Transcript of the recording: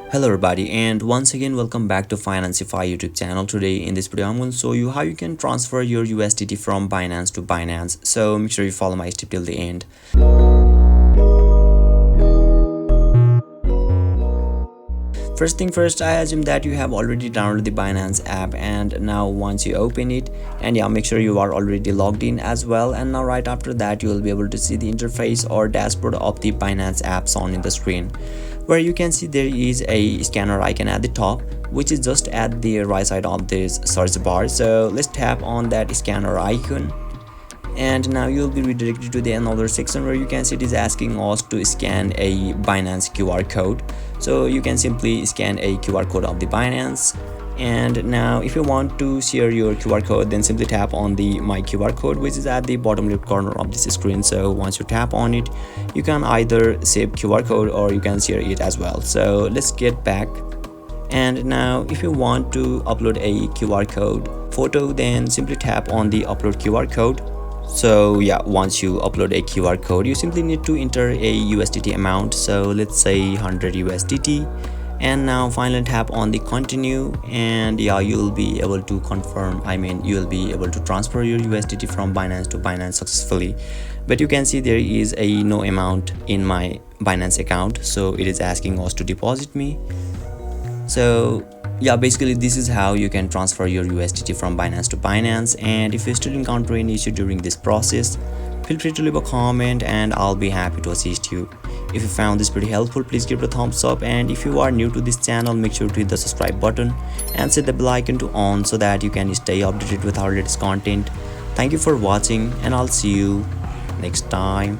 Hello everybody, and once again welcome back to Financify YouTube channel. Today in this video I'm going to show you how you can transfer your USDT from Binance to Binance. So make sure you follow my step till the end. First thing first, I assume that you have already downloaded the Binance app, and now once you open it, and yeah, make sure you are already logged in as well. And now right after that you will be able to see the interface or dashboard of the Binance app on in the screen, where you can see there is a scanner icon at the top, which is just at the right side of this search bar. So let's tap on that scanner icon, and now you'll be redirected to the another section where you can see it is asking us to scan a Binance QR code. So you can simply scan a QR code of the Binance, and now if you want to share your QR code, then simply tap on the my QR code, which is at the bottom left corner of this screen. So once you tap on it, you can either save QR code or you can share it as well. So let's get back. And now if you want to upload a QR code photo, then simply tap on the upload QR code. So yeah, once you upload a QR code, you simply need to enter a USDT amount. So let's say 100 USDT, and now finally tap on the continue, and yeah, you'll be able to confirm, you'll be able to transfer your USDT from Binance to Binance successfully. But you can see there is a no amount in my Binance account, so it is asking us to deposit me. So yeah, basically this is how you can transfer your USDT from Binance to Binance. And if you still encounter any issue during this process, feel free to leave a comment and I'll be happy to assist you. If you found this pretty helpful, please give it a thumbs up, and if you are new to this channel, make sure to hit the subscribe button and set the bell icon to on so that you can stay updated with our latest content. Thank you for watching, and I'll see you next time.